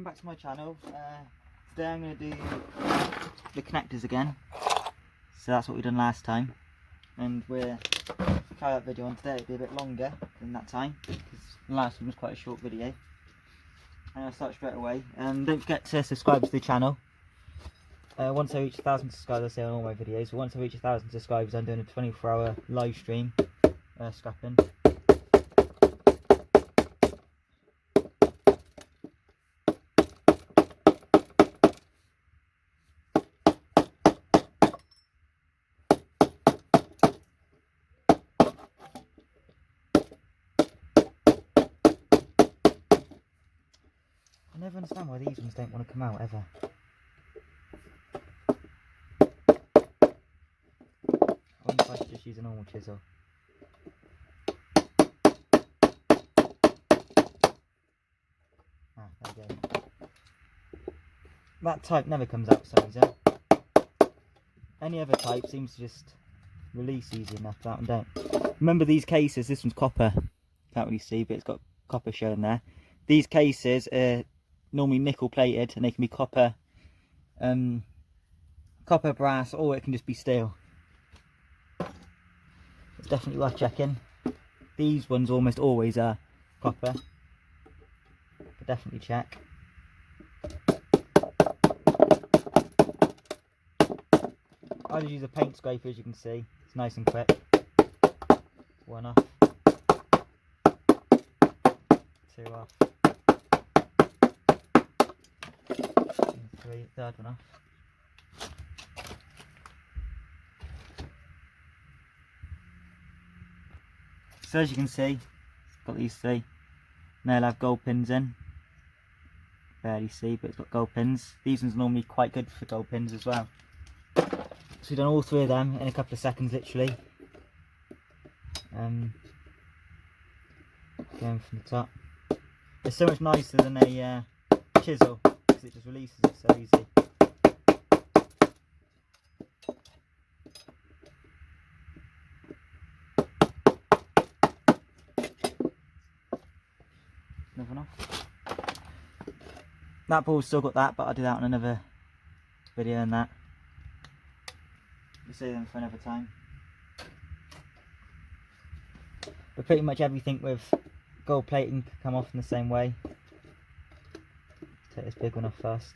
welcome back to my channel. Today I'm going to do the connectors again. So that's what we done last time, and we'll try that video on today. It'll be a bit longer than that time because the last one was quite a short video. And I'll start straight away. And don't forget to subscribe to the channel. Once I reach 1,000 subscribers, I say on all my videos, but once I reach 1,000 subscribers I'm doing a 24-hour live stream scrapping. I never understand why these ones don't want to come out ever. I wonder if I should just use a normal chisel. Ah, there we go. That type never comes out for some reason. Any other type seems to just release easy enough, that one don't. Remember these cases, this one's copper. Can't really see, but it's got copper showing there. These cases are normally nickel plated, and they can be copper, copper, brass, or it can just be steel. It's definitely worth checking. These ones almost always are copper, but definitely check. I just use a paint scraper, as you can see. It's nice and quick. One off, two off. Three, third one off. So as you can see, got these three. Now they'll have gold pins in. Barely see, but it's got gold pins. These ones are normally quite good for gold pins as well. So we've done all three of them in a couple of seconds, literally. Going from the top. It's so much nicer than a chisel, because it just releases it so easy. Another one off. That ball's still got that, but I'll do that on another video and that. We'll save them for another time. But pretty much everything with gold plating can come off in the same way. Take this big one off first.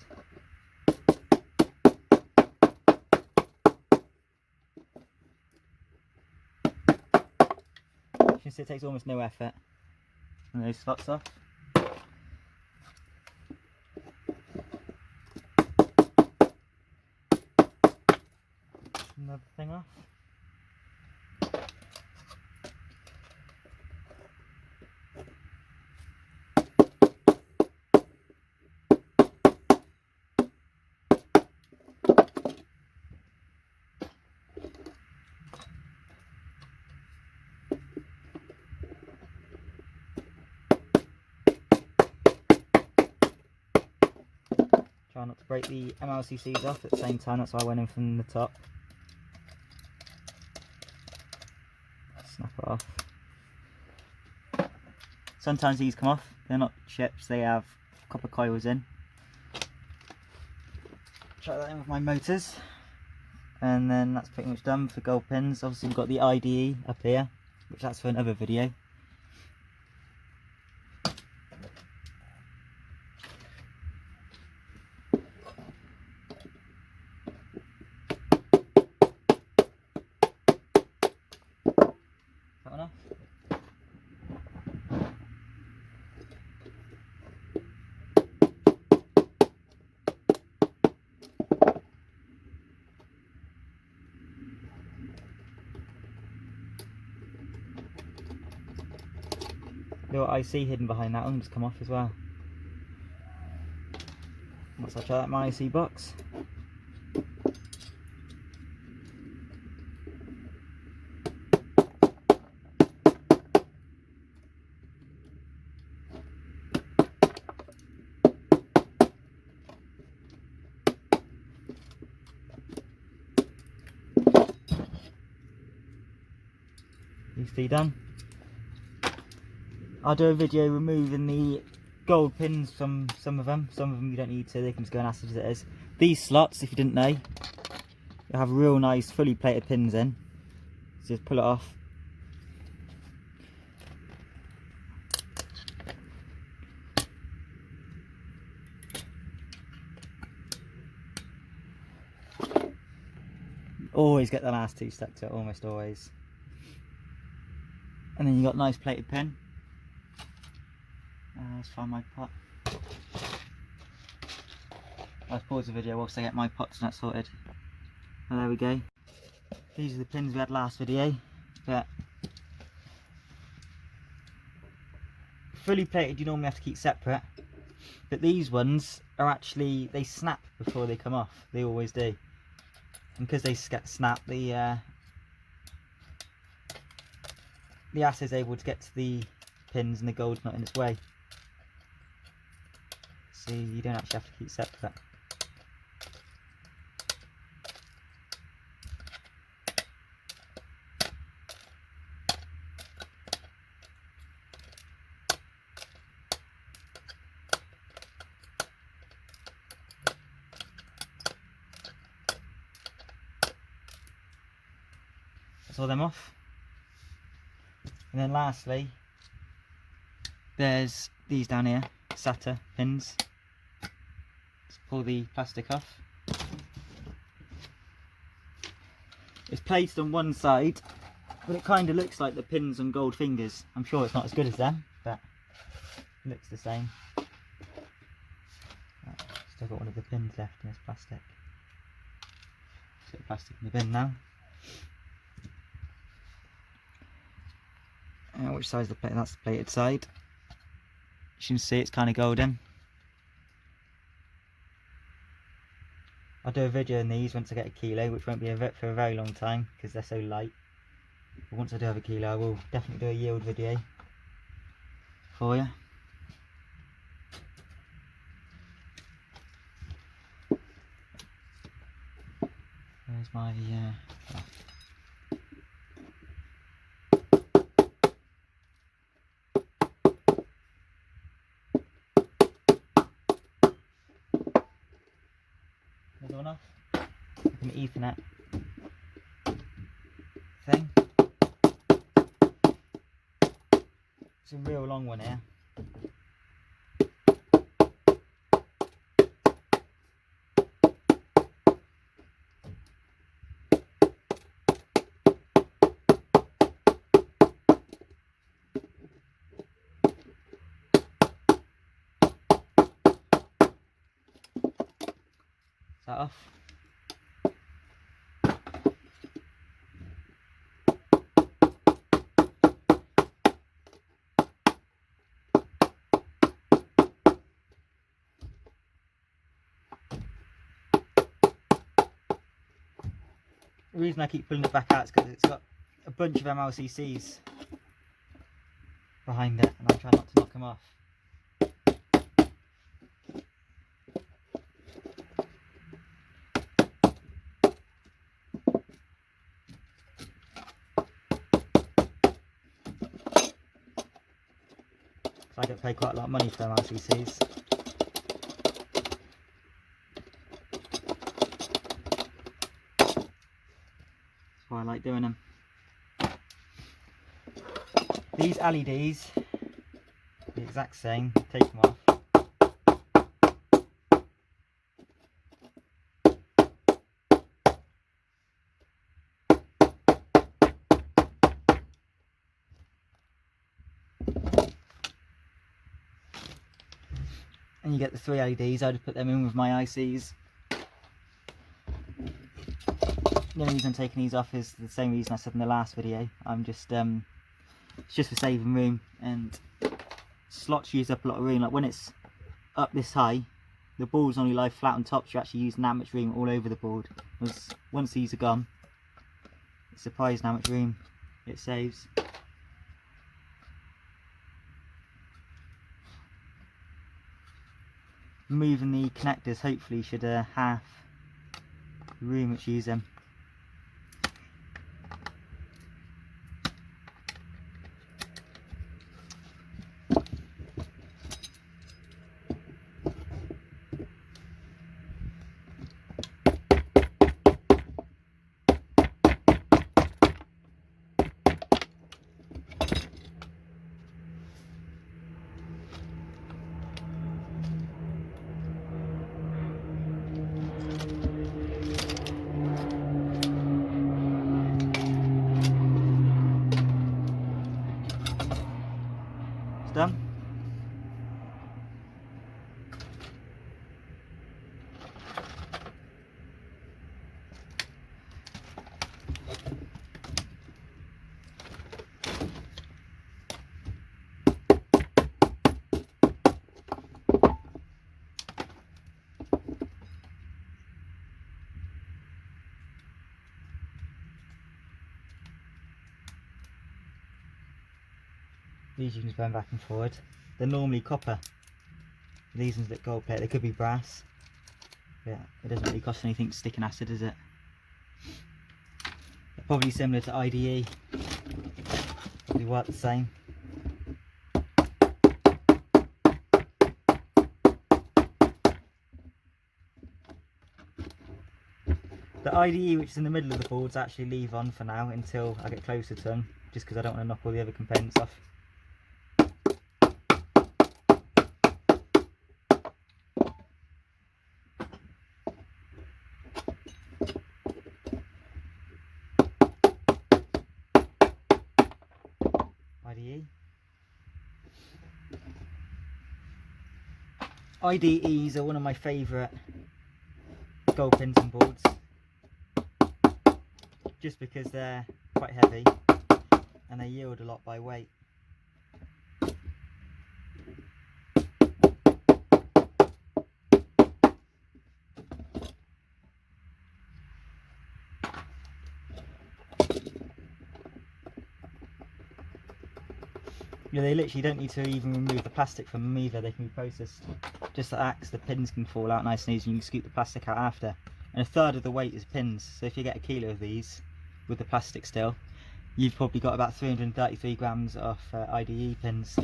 You can see it takes almost no effort. And those slots off. Another thing off. Try not to break the MLCCs off at the same time, that's why I went in from the top. Snap it off. Sometimes these come off, they're not chips, they have copper coils in. Try that in with my motors. And then that's pretty much done for gold pins. Obviously we've got the IDE up here, which that's for another video. That one off. Little IC hidden behind that one, just come off as well. Once I try that my IC box. These three done. I'll do a video removing the gold pins from some of them you don't need to, they can just go in acid as it is. These slots, if you didn't know, they have real nice fully plated pins in, so just pull it off. Always get the last two stuck to it, almost always. And then you got nice plated pin. Let's find my pot. Let's pause the video whilst I get my pots and that sorted. And there we go. These are the pins we had last video. But fully plated you normally have to keep separate. But these ones are actually, they snap before they come off. They always do. And because they snap, the acid's able to get to the pins and the gold's not in its way. So you don't actually have to keep separate. That's all them off. And then lastly, there's these down here, SATA pins. Let's pull the plastic off. It's placed on one side, but it kind of looks like the pins on gold fingers. I'm sure it's not as good as them, but it looks the same. Still got one of the pins left in this plastic. Put the plastic in the bin now. Which side's the plate? That's the plated side. You can see it's kind of golden. I'll do a video on these once I get a kilo, which won't be for a very long time because they're so light. But once I do have a kilo, I will definitely do a yield video for you. There's my There's one off. Like an Ethernet thing. It's a real long one here. Is that off? The reason I keep pulling it back out is because it's got a bunch of MLCCs behind it, and I'm trying not to knock them off. So I get paid quite a lot of money for MLCCs. That's why I like doing them. These LEDs, the exact same, take them off. And you get the 3 LEDs. I just put them in with my ICs. The only reason I'm taking these off is the same reason I said in the last video. I'm just it's just for saving room, and slots use up a lot of room. Like when it's up this high, the balls only lie flat on top, so you're actually using that much room all over the board. Whereas once these are gone, it's surprising how much room it saves. Moving the connectors hopefully should half the room it's using. done. These you can burn back and forward. They're normally copper. These ones that gold plate, they could be brass. Yeah, it doesn't really cost anything to stick an acid, is it? They're probably similar to IDE. Probably work the same. The IDE, which is in the middle of the boards, I actually leave on for now until I get closer to them, just because I don't want to knock all the other components off. IDE. IDEs are one of my favourite gold pins and boards, just because they're quite heavy and they yield a lot by weight. Yeah, they literally don't need to even remove the plastic from them either. They can be processed just like that, 'cause the pins can fall out nice and easy and you can scoop the plastic out after. And a third of the weight is pins, so if you get a kilo of these with the plastic still, you've probably got about 333 grams of IDE pins.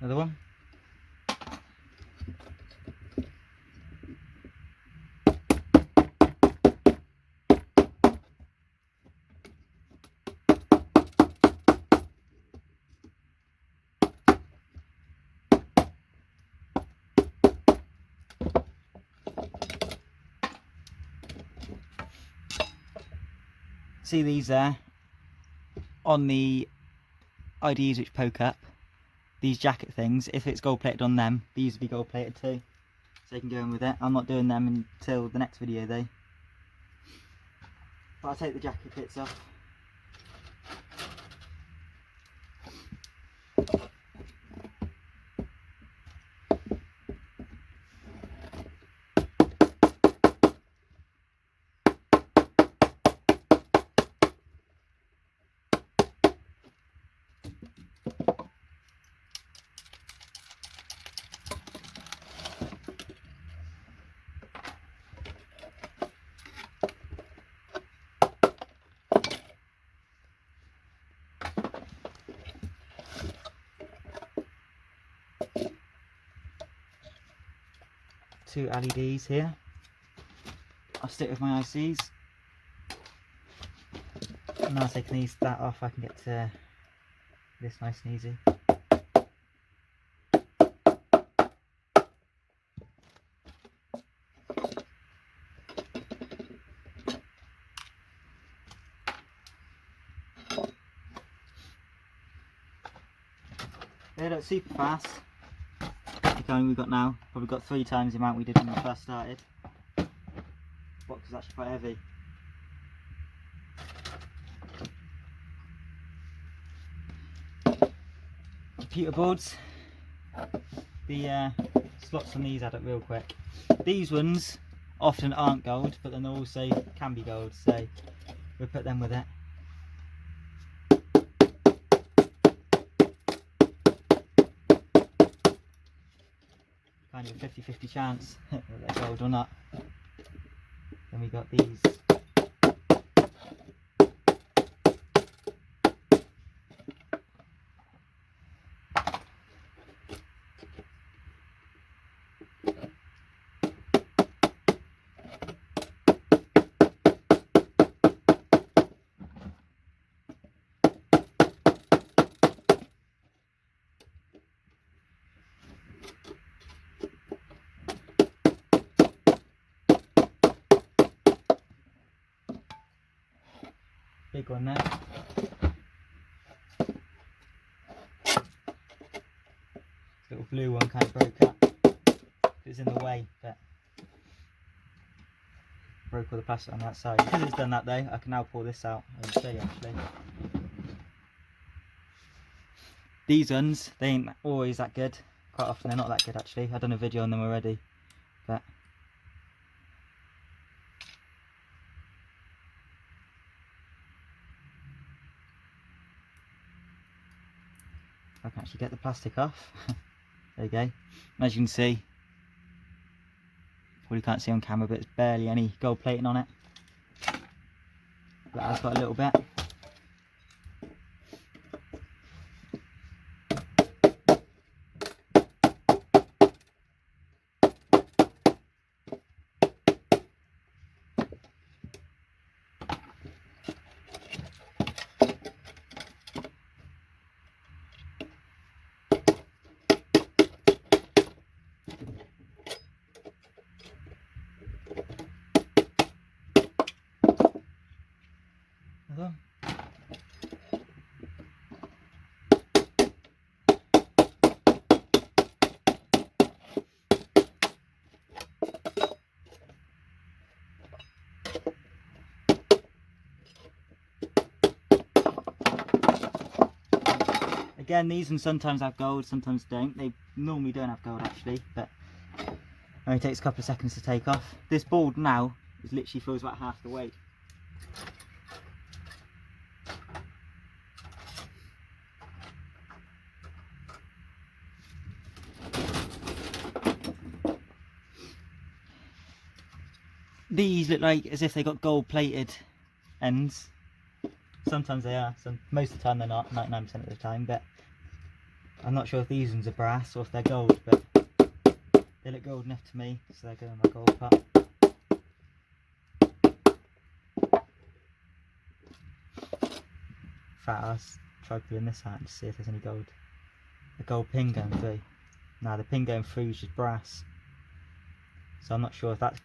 Another one. See these there on the IDs which poke up, these jacket things, if it's gold plated on them, these will be gold plated too, so you can go in with it. I'm not doing them until the next video though, but I'll take the jacket bits off. Two LEDs here. I'll stick with my ICs. And now taking that off, I can get to this nice and easy. They look super fast. The kind we've got now, probably got 3 times the amount we did when we first started. The box is actually quite heavy. Computer boards. The slots on these add up real quick. These ones often aren't gold, but then they also can be gold, so we'll put them with it. Kind of a 50-50 chance that they're gold or not. Then we got these. one there. Little blue one kind of broke up. It was in the way, but broke all the plastic on that side. Because it's done that though, I can now pull this out and show you actually. These ones, they ain't always that good. Quite often they're not that good actually. I've done a video on them already, but I can actually get the plastic off. There you go. And as you can see, well, you can't see on camera, but it's barely any gold plating on it. But I've got a little bit. Again, these ones sometimes have gold, sometimes don't. They normally don't have gold actually, but it only takes a couple of seconds to take off. This board now is literally feels about half the weight. These look like as if they got gold plated ends. Sometimes they are, most of the time they're not, 99% of the time, but I'm not sure if these ones are brass or if they're gold, but they look gold enough to me, so they're going in my gold pot. Fat ass, try pulling this out and see if there's any gold. The gold pin going through. Now the pin going through is just brass, so I'm not sure if that's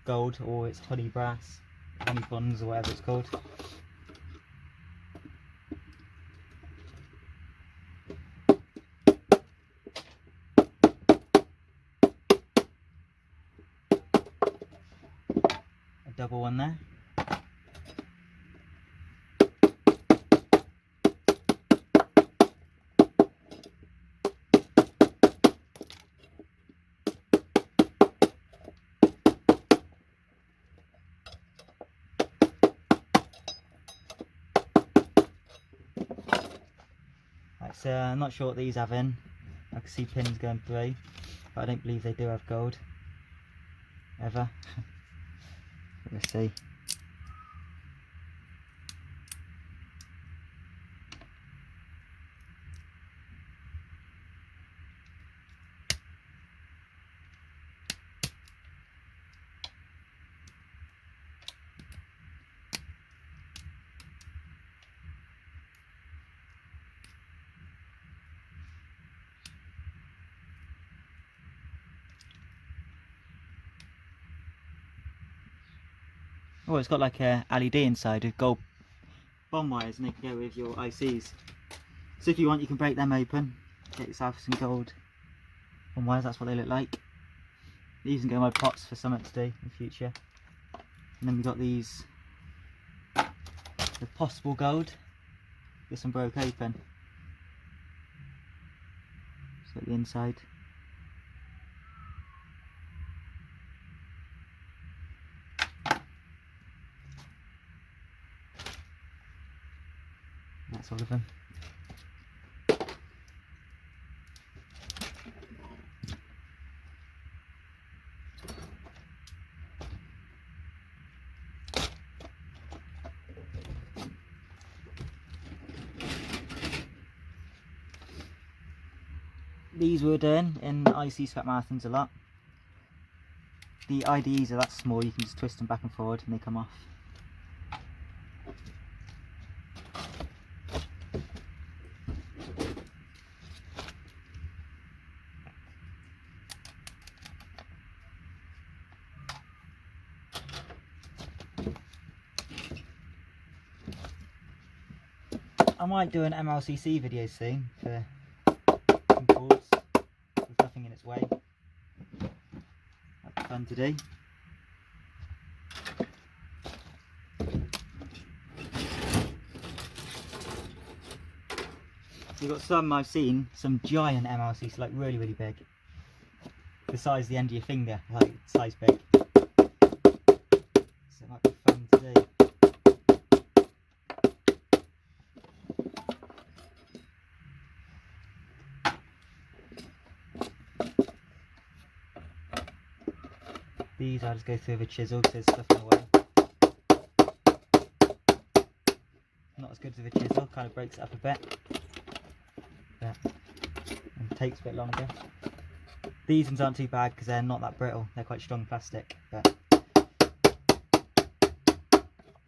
gold or it's honey brass, honey buns or whatever it's called. Double one there. Right, so I'm not sure what these have in. I can see pins going through, but I don't believe they do have gold. Ever. Let's see. Oh, it's got like a LED inside with gold bond wires, and they can go with your ICs. So if you want, you can break them open, get yourself some gold bond wires. That's what they look like. These can go in my pots for something to do in the future. And then we've got these, the possible gold. This one broke open. So at the inside. That's all of them. These were done in IC scrap marathons a lot. The IDEs are that small, you can just twist them back and forward and they come off. I might do an MLCC video soon for some boards with nothing in its way. That'd be fun to do. You've got some I've seen, some giant MLCs, like really, really big. The size of the end of your finger, like size big. So it might be fun to do. These I'll just go through with a chisel because there's stuff in the way. Not as good as with a chisel, kind of breaks it up a bit. And takes a bit longer. These ones aren't too bad because they're not that brittle, they're quite strong plastic, but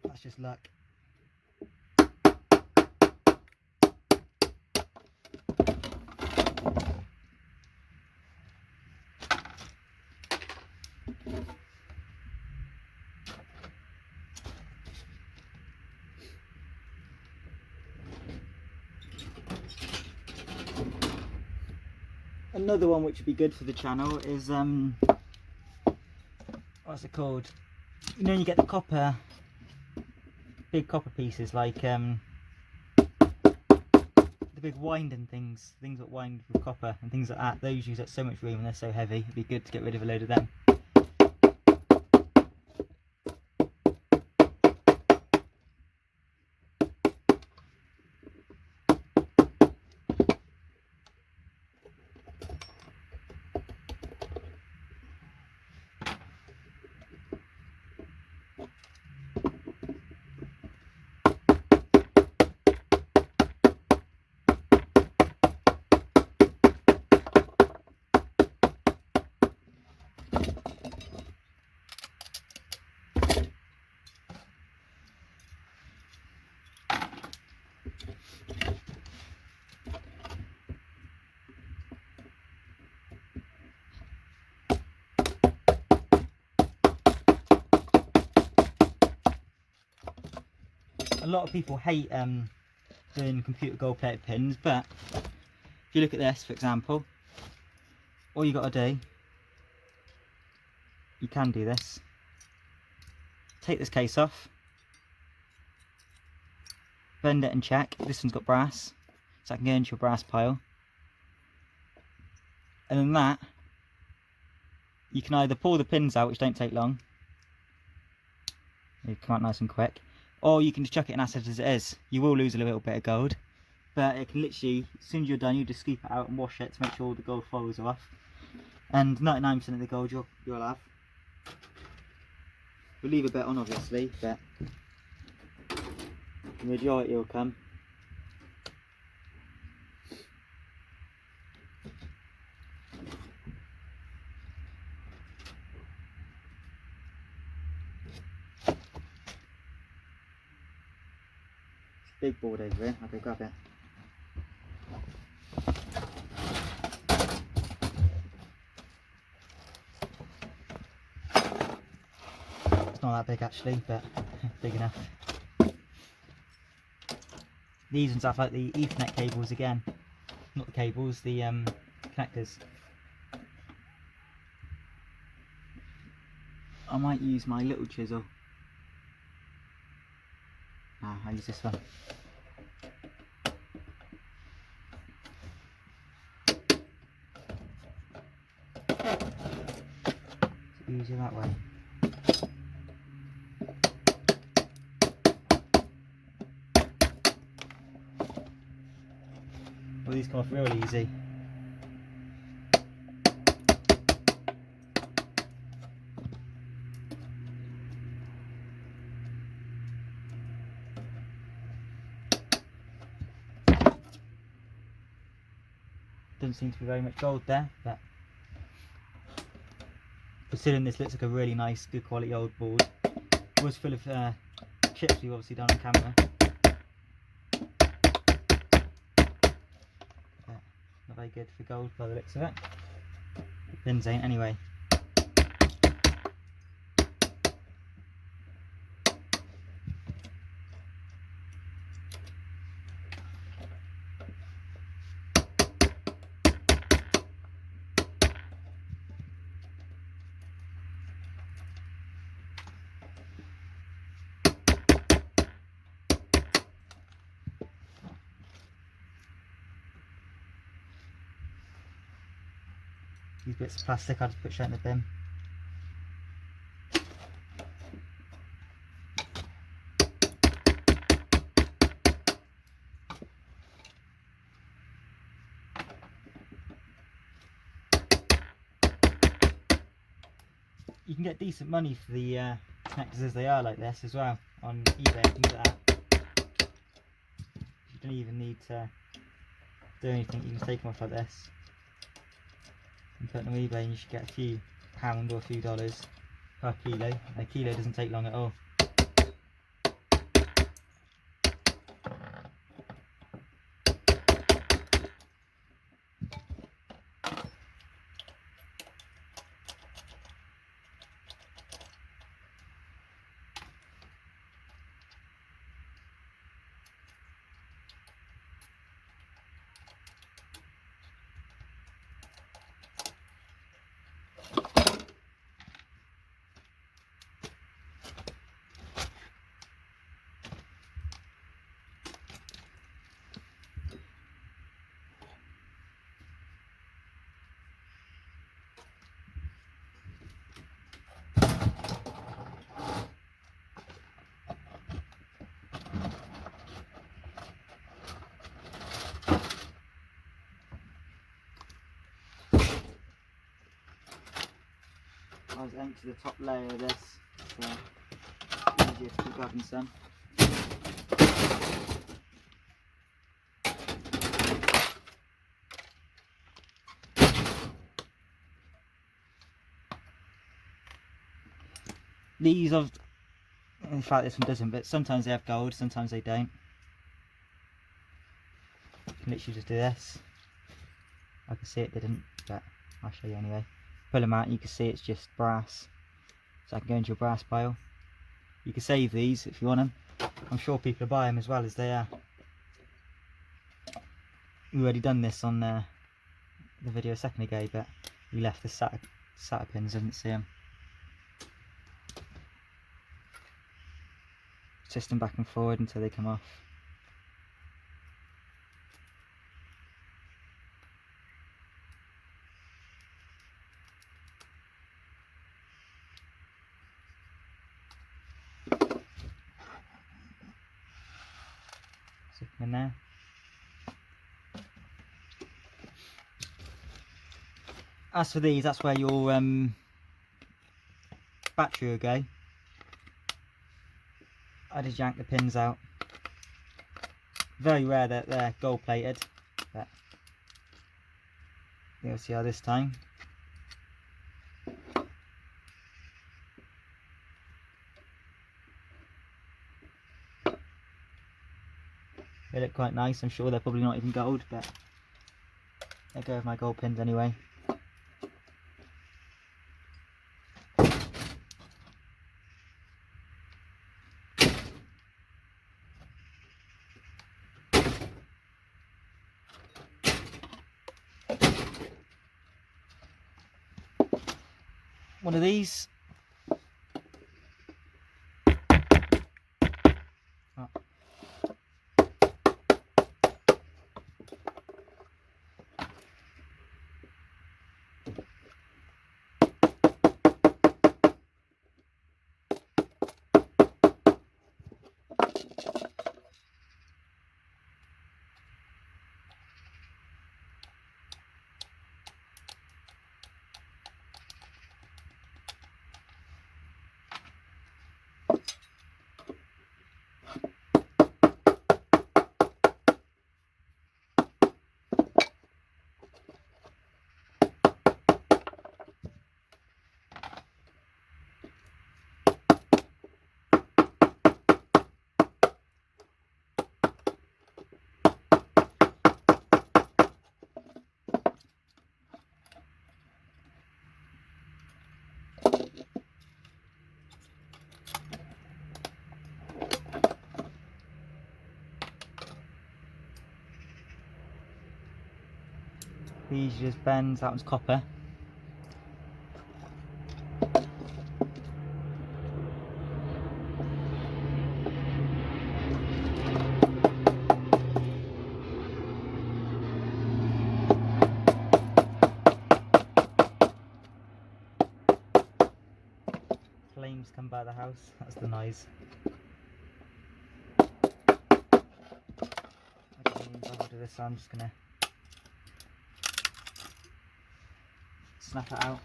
that's just luck. Another one which would be good for the channel is what's it called? You know, when you get the copper, big copper pieces like the big winding things that wind with copper and things like that. Those use up so much room and they're so heavy. It'd be good to get rid of a load of them. A lot of people hate doing computer gold plated pins, but if you look at this, for example, all you got to do, you can do this. Take this case off, bend it and check. This one's got brass, so I can go into your brass pile. And then that, you can either pull the pins out, which don't take long, they come out nice and quick, or you can just chuck it in acid as it is. You will lose a little bit of gold, but it can literally, as soon as you're done, you just scoop it out and wash it to make sure all the gold foils are off. And 99% of the gold you'll have. We'll leave a bit on obviously, but the majority will come. Big board over here, I'll go grab it. It's not that big actually, but big enough. These ones have like the Ethernet cables again. Not the cables, the connectors. I might use my little chisel. I'll use this one. It's easier that way. Well, these come off real easy. Doesn't seem to be very much gold there, but considering this looks like a really nice, good quality old board. It was full of chips we've obviously done on camera. But not very good for gold by the looks of it. The pins ain't anyway. These bits of plastic I'll just put straight in the bin. You can get decent money for the connectors as they are like this as well on eBay and things like that. You don't even need to do anything, you can take them off like this and put them on eBay and you should get a few pound or a few dollars per kilo. And a kilo doesn't take long at all. I was empty the top layer of this, so easier to keep grabbing some. These of, in fact this one doesn't, but sometimes they have gold, sometimes they don't. You can literally just do this. I can see it didn't, but I'll show you anyway. Pull them out and you can see it's just brass, so I can go into your brass pile. You can save these if you want them. I'm sure people will buy them as well as they are. We've already done this on the video a second ago, but we left the SATA pins, I didn't see them. Twist them back and forward until they come off. Stick them in there. As for these, that's where your battery will go. I just yank the pins out. Very rare that they're gold plated, but you'll see how this time. They look quite nice. I'm sure they're probably not even gold, but I go with my gold pins anyway. One of these. Oh. These just bends, that one's copper. just come by the house. That's the noise. I don't even bother to this, so I'm just gonna snap it out.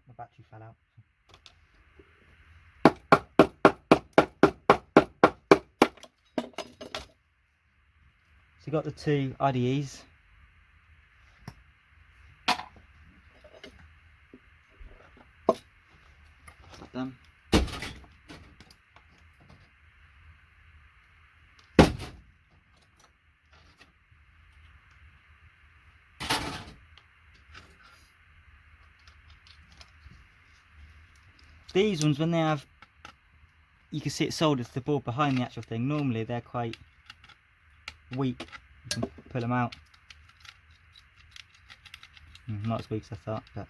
The battery fell out. So you got the two IDEs. Them. These ones, when they have, you can see it soldered to the board behind the actual thing. Normally they're quite weak. You can pull them out. Not as weak as I thought, but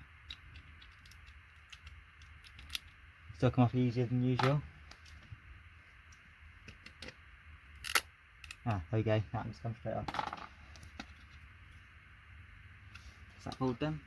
still come off easier than usual. Ah, there we go. That one's come straight off. Is that board done?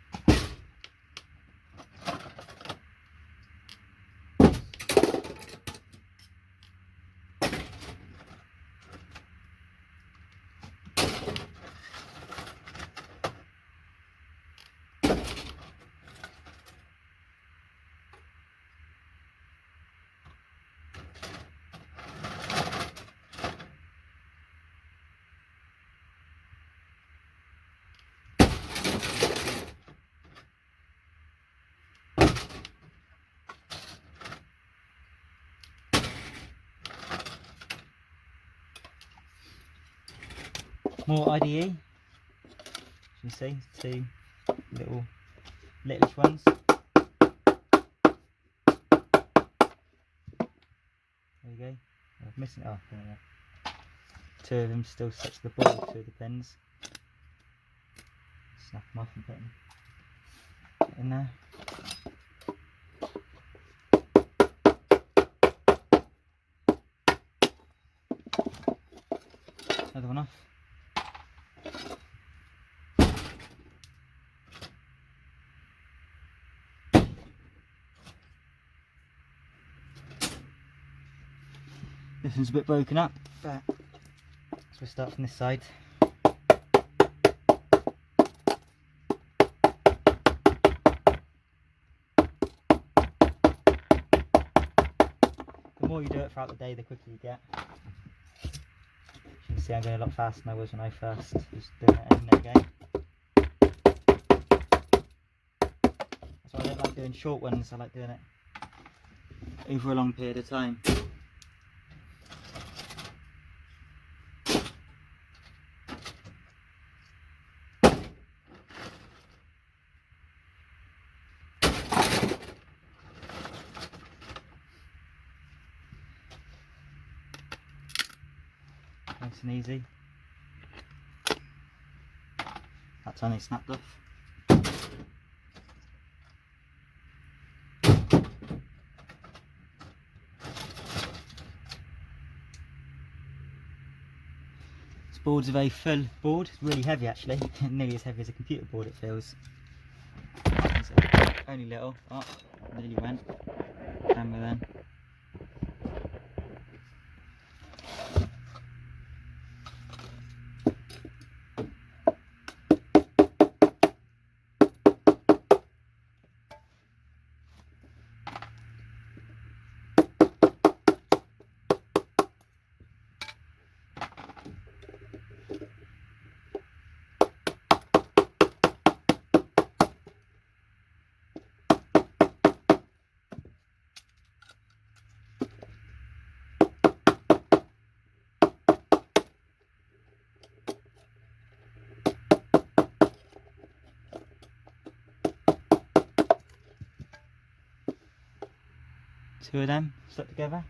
More IDE. As you see, two littlish ones. There you go. I'm missing. Oh, yeah. Two of them still stuck to the board. Two of the pins. Snap them off and put them in there. Another one off. This one's a bit broken up, but so we'll start from this side. The more you do it throughout the day, the quicker you get. As you can see, I'm going a lot faster than I was when I first was doing it in there again. That's why I don't like doing short ones, I like doing it over a long period of time. Nice and easy. That time they snapped off. This board's a very full board. It's really heavy actually. Nearly as heavy as a computer board it feels. So only little. Oh, nearly went. Camera then. Two of them stuck together.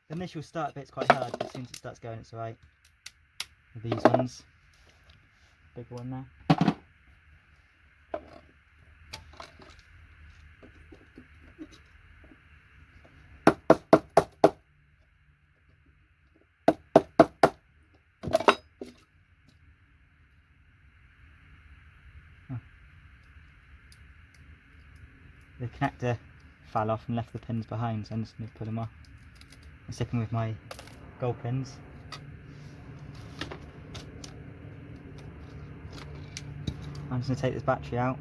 The initial start bit's quite hard, but as soon as it starts going, it's alright. With these ones. Bigger one there. The connector fell off and left the pins behind, so I'm just going to put them off. I'm sticking with my gold pins. I'm just going to take this battery out.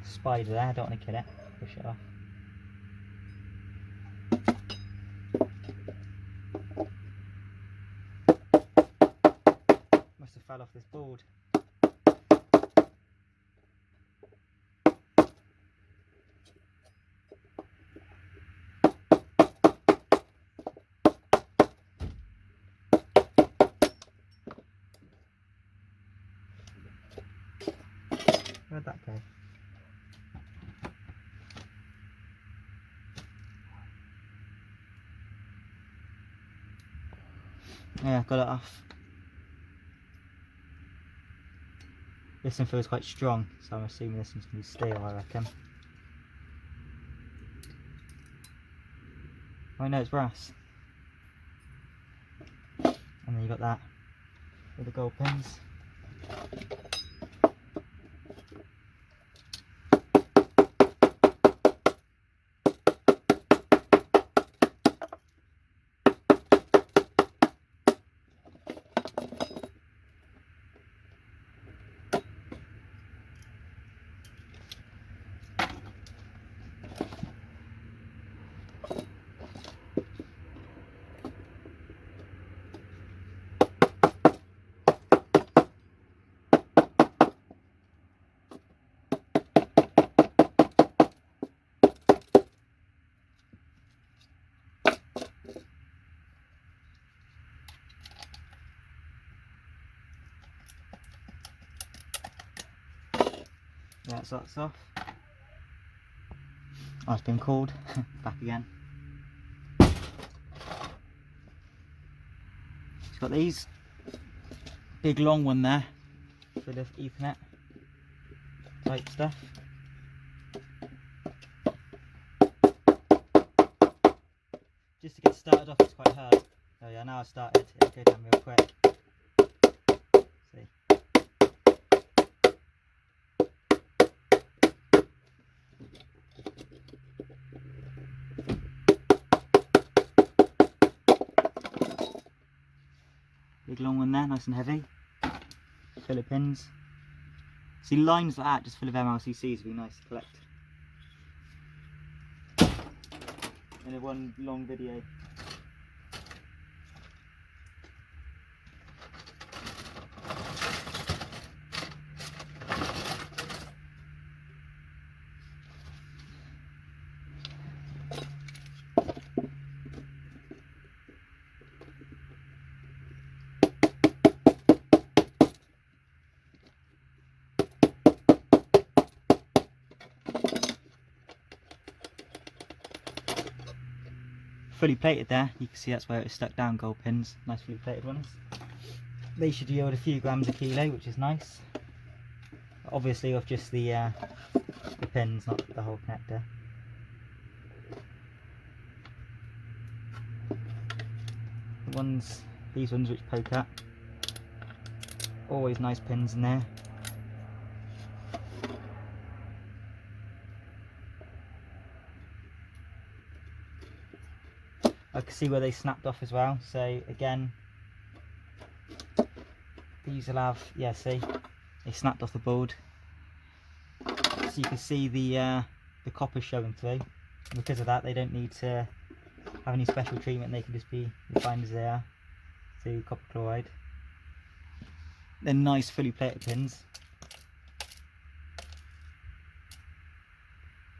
Spider there, I don't want to kill it. Push it off. Must have fell off this board. Where'd that go? Yeah, got it off. This one feels quite strong, so I'm assuming this one's going to be steel, I reckon. Oh no, it's brass. And then you got that with the gold pins. Yeah, so that's off. Oh, it's been called. Back again. It's got these. Big long one there. Full of Ethernet type stuff. Just to get started off, it's quite hard. Oh yeah, now I've started, it'll go down real quick. See. Big long one there, nice and heavy. Full of pins. See, lines like that just full of MLCCs would be nice to collect in a one long video. Fully plated there, you can see that's where it was stuck down, gold pins, nice fully plated ones. They should yield a few grams a kilo, which is nice. Obviously off just the pins, not the whole connector. These ones which poke up, always nice pins in there. I can see where they snapped off as well, so again, these will have, yeah, see, they snapped off the board. so you can see the copper showing through. And because of that, they don't need to have any special treatment. They can just be refined as they are to copper chloride. They're nice fully plated pins.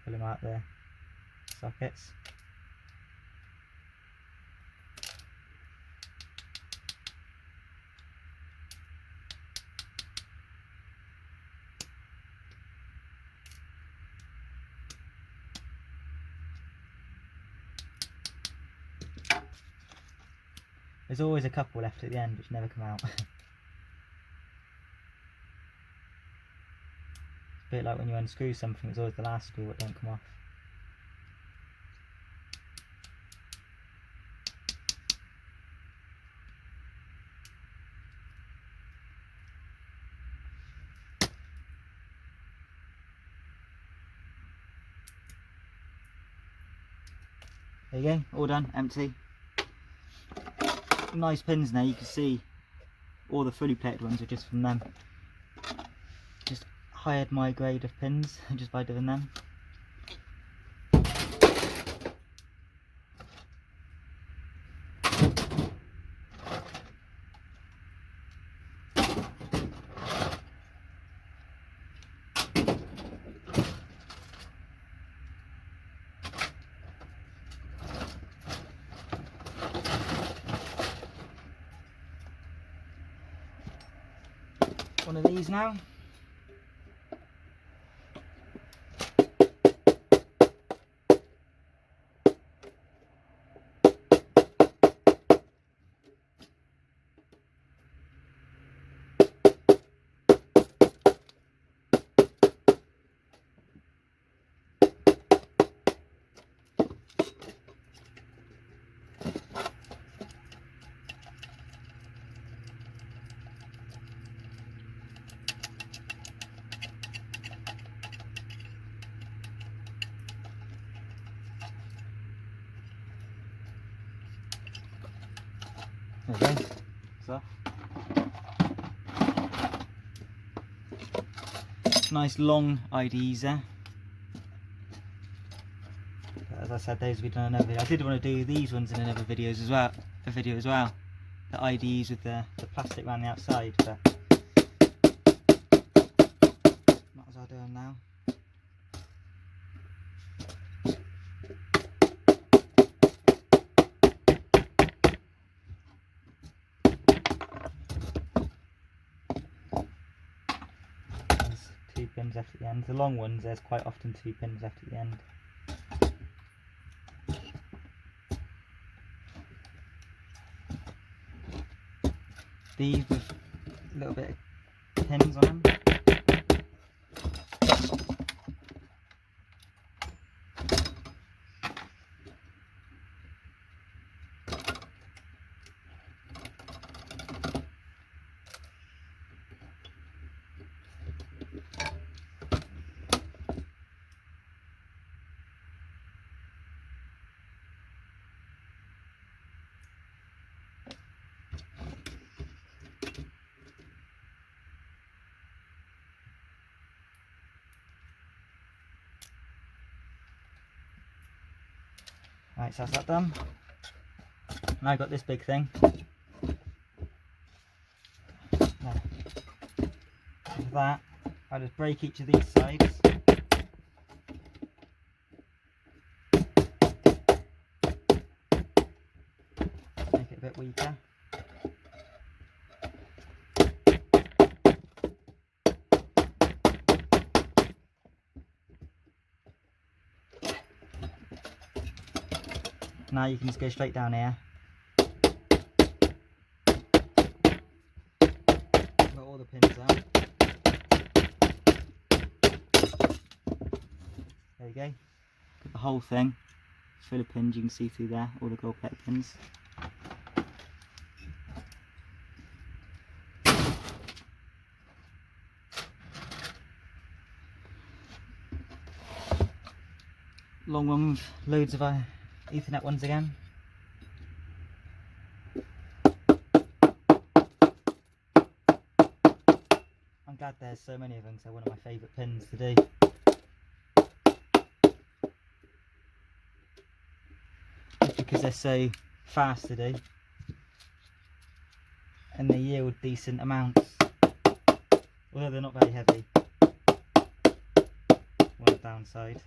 Pull them out the sockets. There's always a couple left at the end which never come out. It's a bit like when you unscrew something, it's always the last screw that don't come off. There you go, all done, empty. Nice pins now, you can see all the fully plated ones are just from them. Just hired my grade of pins just by doing them. One of these now. There you go. So, nice long IDs there. As I said, those will be done in another video. I did want to do these ones in another video as well. The IDs with the plastic around the outside, but might as well do them now. Two pins left at the end. The long ones, there's quite often 2 pins left at the end. These with a little bit of pins on them. Right, so that's that done. Now I've got this big thing. Now, with that, I'll just break each of these sides. Make it a bit weaker. Now you can just go straight down here. Got all the pins out. There you go. Got the whole thing full of pins. You can see through there all the gold plate pins. Long one with loads of Ethernet ones again. I'm glad there's so many of them, because they're one of my favourite pins to do. because they're so fast to do and they yield decent amounts, although they're not very heavy. One downside.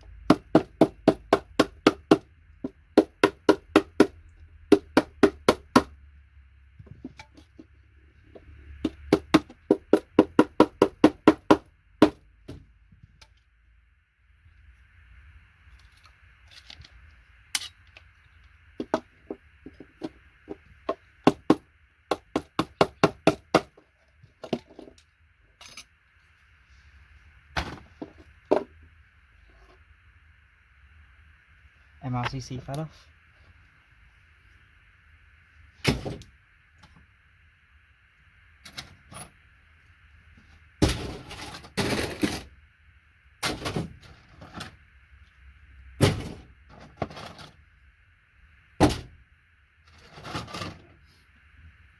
MRCC fell off.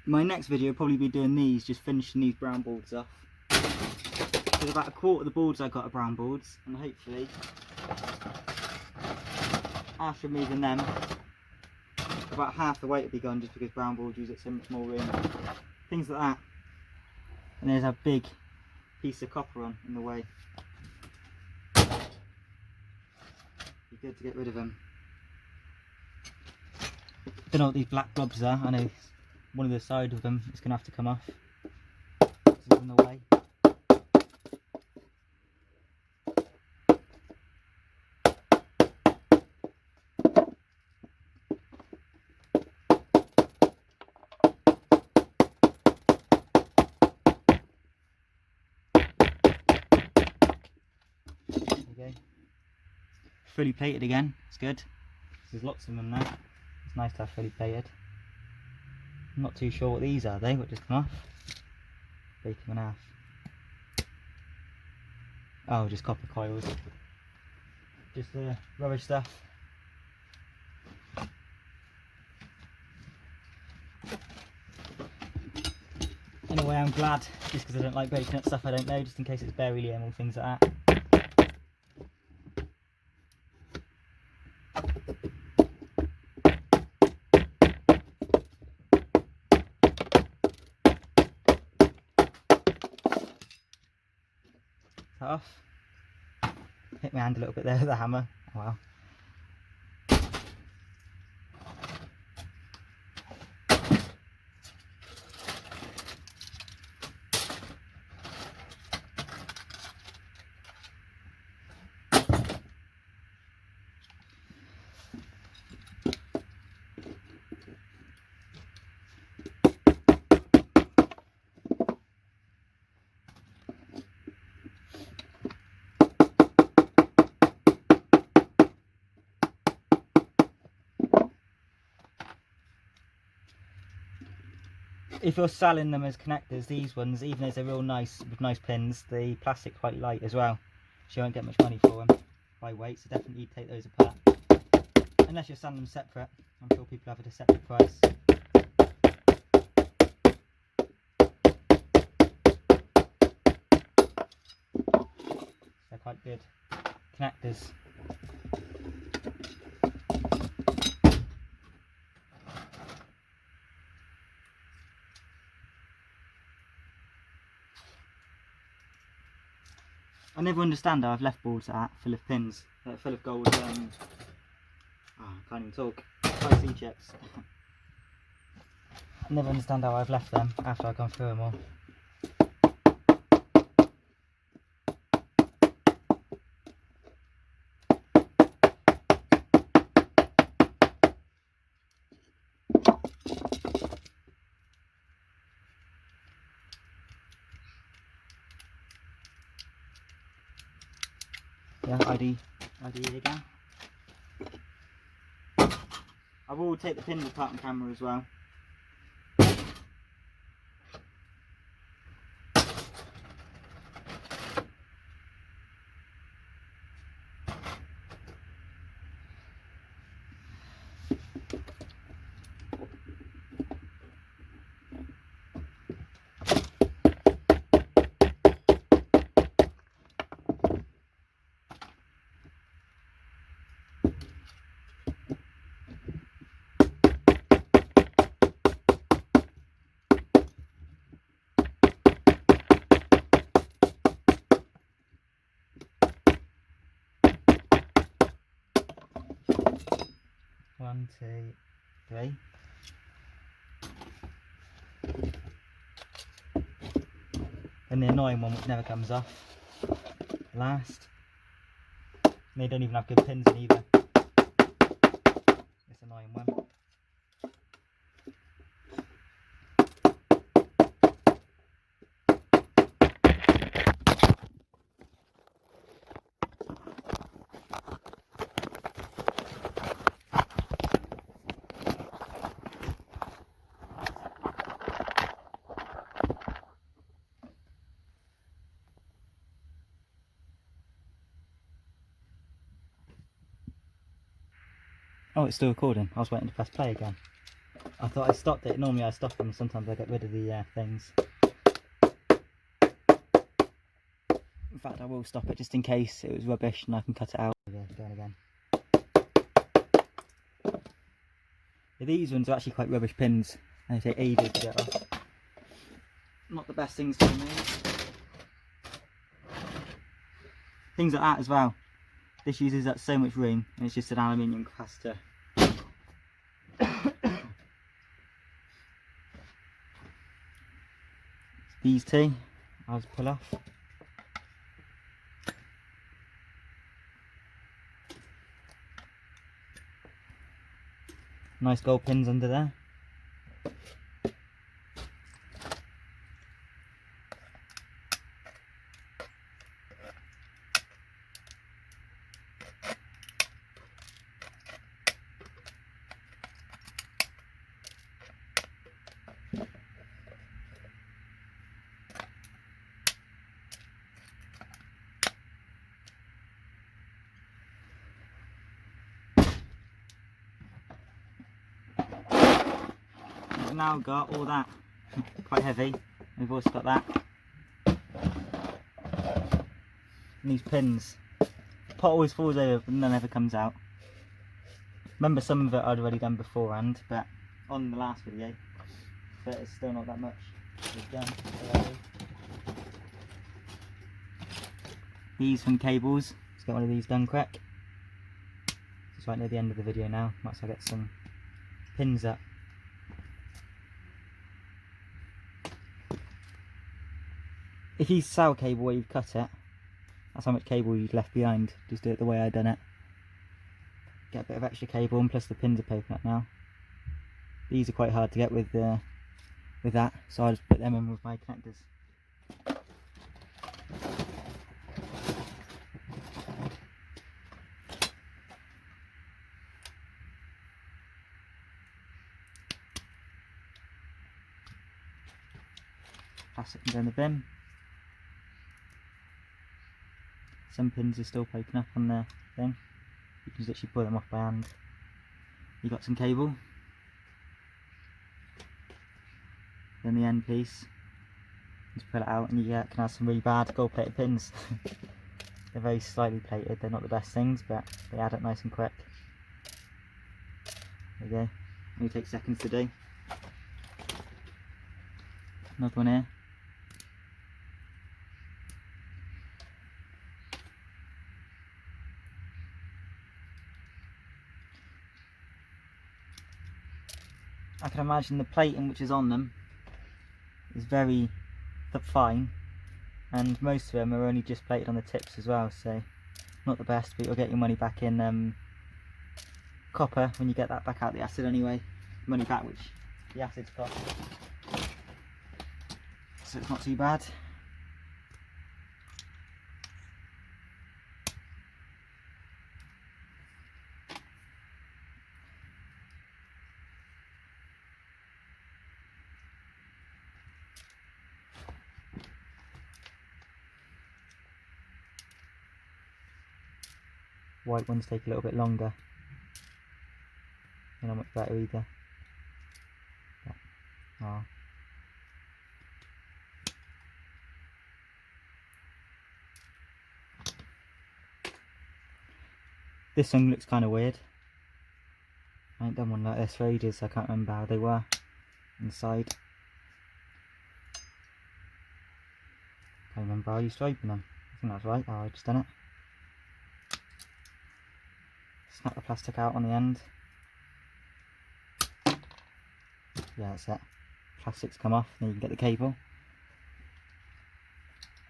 My next video will probably be doing these, just finishing these brown boards off. There's about a quarter of the boards I got are brown boards, and hopefully after removing them, about half the weight will be gone, just because brown boards use up so much more room. Things like that. And there's a big piece of copper on in the way. Be good to get rid of them. Don't know what these black blobs are. I know one of the side of them is going to have to come off. It's in the way. Fully plated again, it's good. There's lots of them now. It's nice to have fully plated. I'm not too sure what these are though, what just come off. Break them in half. Oh, just copper coils. Just rubbish stuff. Anyway, I'm glad, just because I don't like breaking up stuff I don't know, just in case it's beryllium or things like that. Off. Hit my hand a little bit there with the hammer. Oh well. If you're selling them as connectors, these ones, even though they're real nice with nice pins, the plastic's quite light as well, so you won't get much money for them by weight, so definitely take those apart. Unless you're selling them separate, I'm sure people have it a separate price. They're quite good connectors. I never understand how I've left boards like that, full of pins, full of gold, oh, I can't even talk, IC chips. I never understand how I've left them after I've gone through them all. Yeah, ID again. I will take the pins apart on camera as well. 1, 2, 3. And the annoying one which never comes off. Last. And they don't even have good pins in either. This annoying one. Oh, it's still recording. I was waiting to press play again. I thought I stopped it. Normally I stop them, sometimes I get rid of the things. In fact, I will stop it just in case it was rubbish and I can cut it out. Yeah, going again. Yeah, these ones are actually quite rubbish pins and they take ages to get off. Not the best things to be made. Things like that as well. This uses up so much room and it's just an aluminium capacitor. These two, I'll just pull off. Nice gold pins under there. We've now got all that, quite heavy. We've also got that. And these pins. The pot always falls over but none ever comes out. Remember, some of it I'd already done beforehand, but on the last video, but it's still not that much we've done already. These from cables. Let's get one of these done quick. It's right near the end of the video now. Might as well get some pins up. If you sour cable where you've cut it, that's how much cable you've left behind. Just do it the way I done it. Get a bit of extra cable, and plus the pins are poking up now. These are quite hard to get with that, so I just put them in with my connectors. Plastic can go in the bin. Some pins are still poking up on the thing. You can literally pull them off by hand. You got some cable. Then the end piece. Just pull it out and you can have some really bad gold plated pins. They're very slightly plated, they're not the best things, but they add up nice and quick. There you go. Only takes seconds to do. Another one here. I can imagine the plating which is on them is very fine, and most of them are only just plated on the tips as well, so not the best, but you'll get your money back in copper when you get that back out the acid anyway. Money back which the acid's cost, so it's not too bad. White ones take a little bit longer. They're not much better either. Oh. This one looks kind of weird. I ain't done one like this for ages, so I can't remember how they were inside. Can't remember how I used to open them. I think that's right, how I just done it. Snap the plastic out on the end. Yeah, that's it. Plastics come off, then you can get the cable.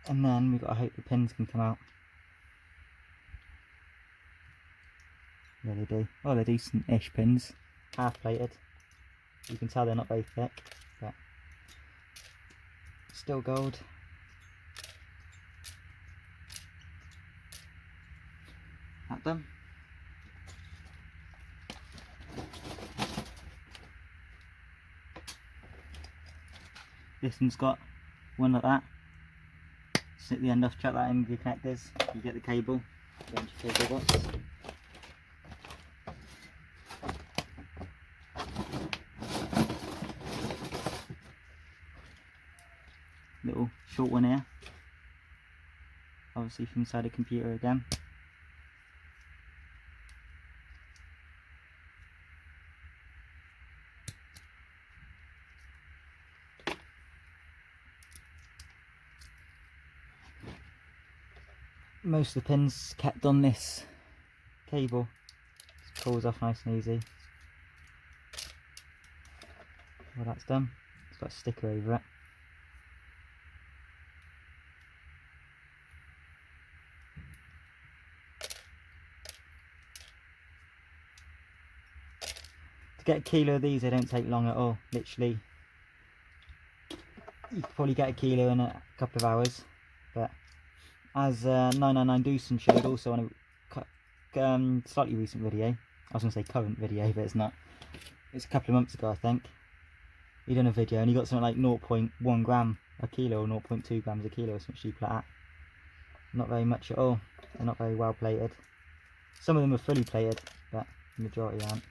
And then we've got to hope the pins can come out. Yeah, they do. Oh, they're decent-ish pins. Half plated. You can tell they're not very thick, but still gold. That done. This one's got one like that. Snip the end off, chuck that in with your connectors. You get the cable. Go into your cable box. Little short one here. Obviously from inside a computer again. Most of the pins kept on this cable. Just pulls off nice and easy. Well, that's done. It's got a sticker over it. To get a kilo of these, they don't take long at all. Literally, you could probably get a kilo in a couple of hours. But as 999 Doosan showed also on a slightly recent video, I was going to say current video, but it's not. It's a couple of months ago, I think. He done a video and he got something like 0.1 gram a kilo or 0.2 grams a kilo or something stupid like that. Not very much at all. They're not very well plated. Some of them are fully plated, but the majority aren't.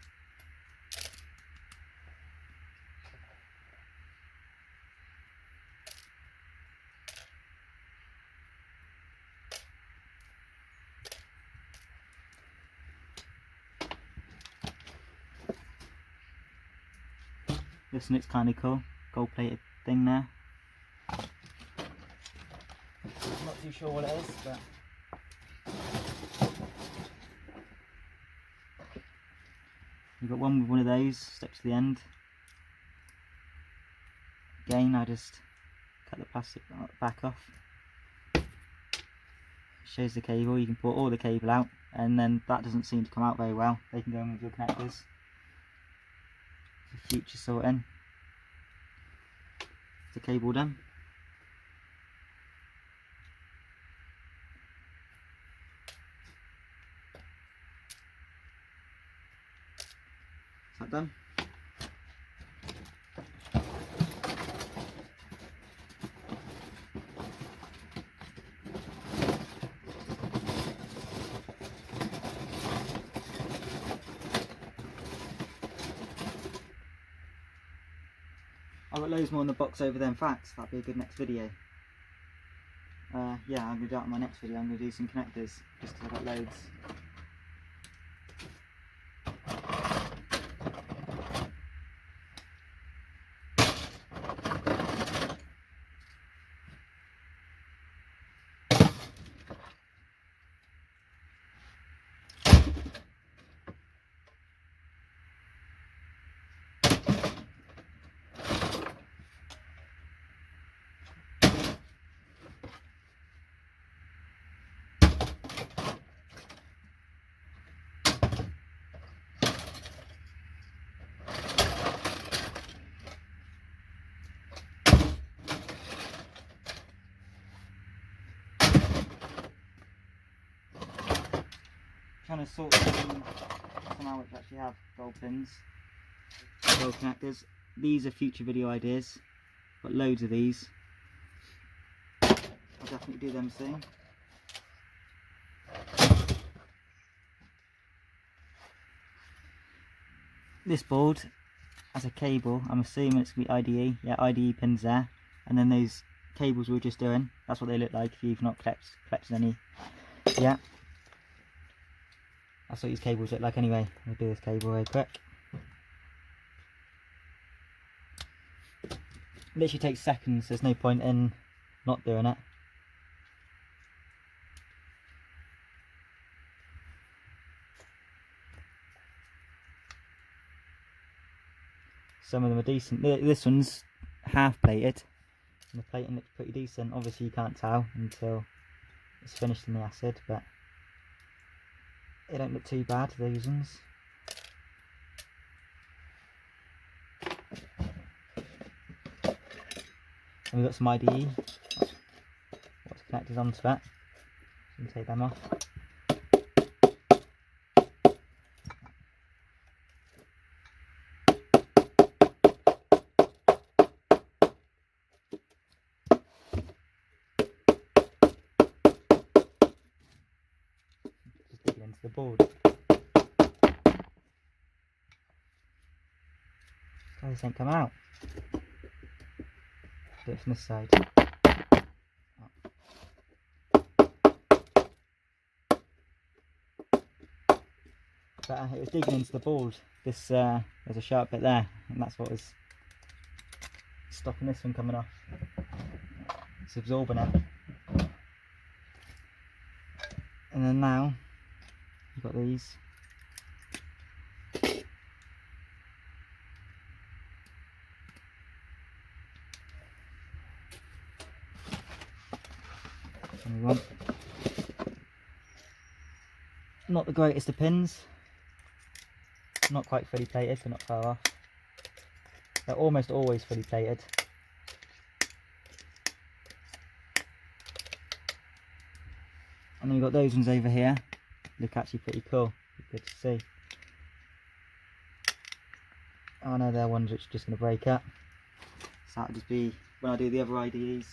This one looks kind of cool, gold plated thing there. I'm not too sure what it is, but we've got one with one of those stuck to the end. Again, I just cut the plastic back off. Shows the cable, you can put all the cable out, and then that doesn't seem to come out very well. They can go in with your connectors. For future sorting. The cable done. Is that done? I've got loads more in the box over there. In fact, that'd be a good next video. Yeah, I'm going to do that in my next video. I'm going to do some connectors, just because I've got loads. Trying to sort some out which actually have gold pins, gold connectors. These are future video ideas. Got loads of these. I'll definitely do them soon. This board has a cable. I'm assuming it's going to be IDE. Yeah, IDE pins there. And then those cables we were just doing. That's what they look like if you've not collected any. Yeah. That's what these cables look like anyway. I'll do this cable very quick. Literally takes seconds, there's no point in not doing it. some of them are decent. This one's half plated, and the plating looks pretty decent. Obviously you can't tell until it's finished in the acid, but it don't look too bad, those ones. And we've got some IDE, what's connected onto that. So you can take them off. Just dig it into the board. Oh, this ain't come out. Do it from this side. But it was digging into the board. There's a sharp bit there, and that's what was stopping this from coming off. It's absorbing it. And then now you've got these. And we want not the greatest of pins. Not quite fully plated, but not far off. They're almost always fully plated. And then you've got those ones over here. Look actually pretty cool. Good to see. Oh no, they're ones which are just going to break up. So that'll just be when I do the other IDEs.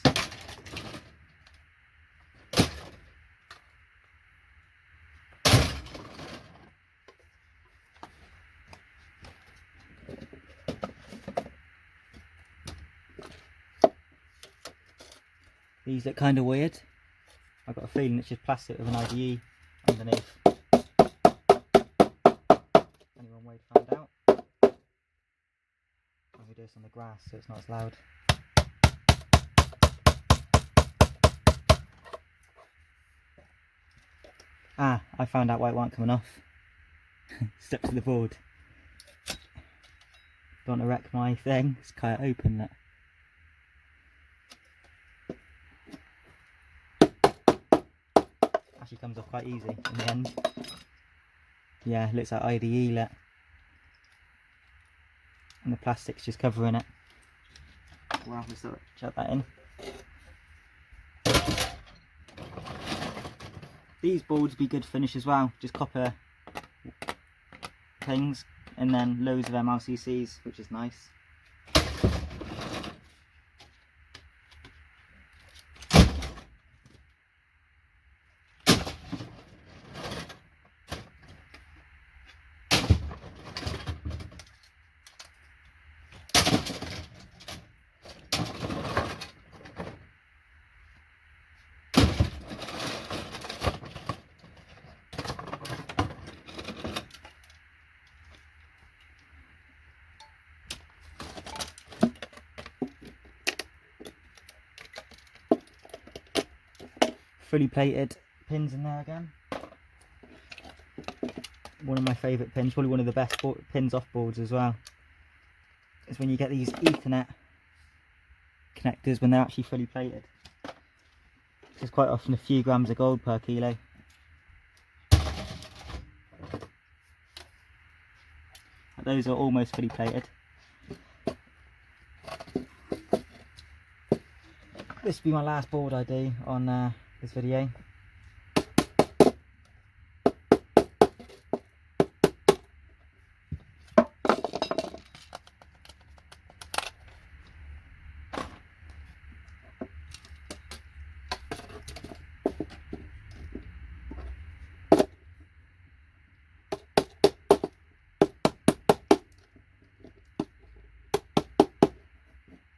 These look kind of weird. I've got a feeling it's just plastic with an IDE underneath. Only one way to find out. I'm going to do this on the grass so it's not as loud. Ah, I found out why it weren't coming off. Stuck to the board. Don't want to wreck my thing. It's kind of open that. Actually comes off quite easy in the end. Yeah, looks like IDE let. And the plastic's just covering it. We'll have to sort of shut that in. These boards would be good finish as well. Just copper things and then loads of MLCCs, which is nice. Fully plated pins in there again. One of my favourite pins, probably one of the best pins off boards as well, is when you get these Ethernet connectors when they're actually fully plated. It's quite often a few grams of gold per kilo. Those are almost fully plated. This will be my last board I do on this video.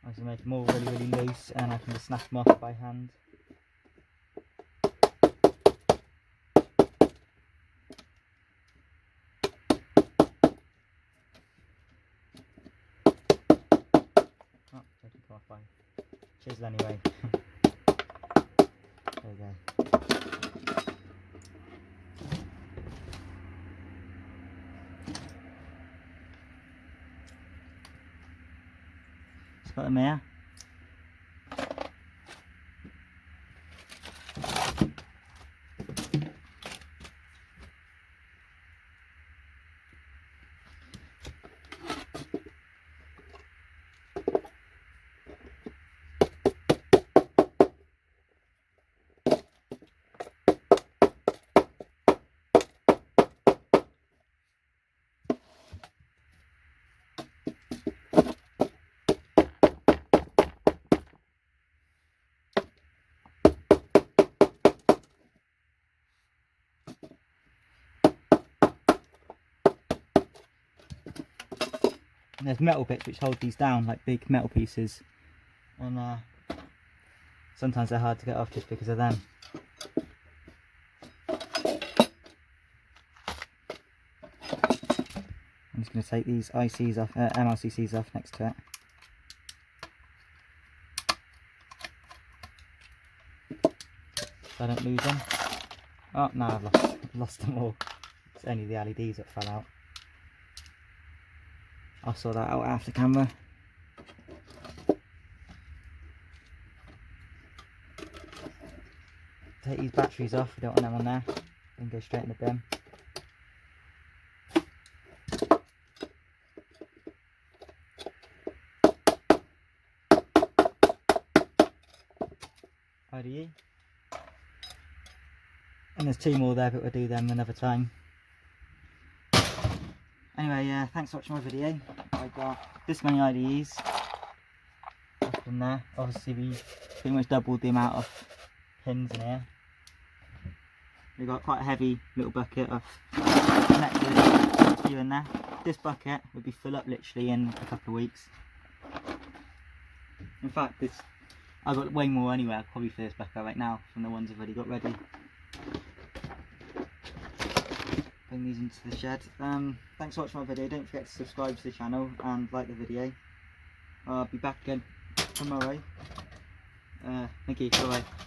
I can make them all really loose and I can just snap them off by hand. Oh, they can come off by chisel anyway. There we go. put them here. And there's metal bits which hold these down, like big metal pieces, and sometimes they're hard to get off just because of them. I'm just going to take these ICs off, MLCCs off next to it. So I don't lose them. Oh no, I've lost them all. It's only the LEDs that fell out. I'll sort that out after camera. Take these batteries off, we don't want them on there. They can go straight in the bin. IDE. And there's 2 more there, but we'll do them another time. Anyway, thanks for watching my video. I got this many IDEs from there. Obviously we pretty much doubled the amount of pins in here. We got quite a heavy little bucket of connectors, a few in there. This bucket would be full up literally in a couple of weeks. In fact, I've got way more anyway. I'll probably fill this bucket right now from the ones I've already got ready. Bring these into the shed. Thanks for watching my video. Don't forget to subscribe to the channel and like the video. I'll be back again tomorrow. Thank you. Bye bye.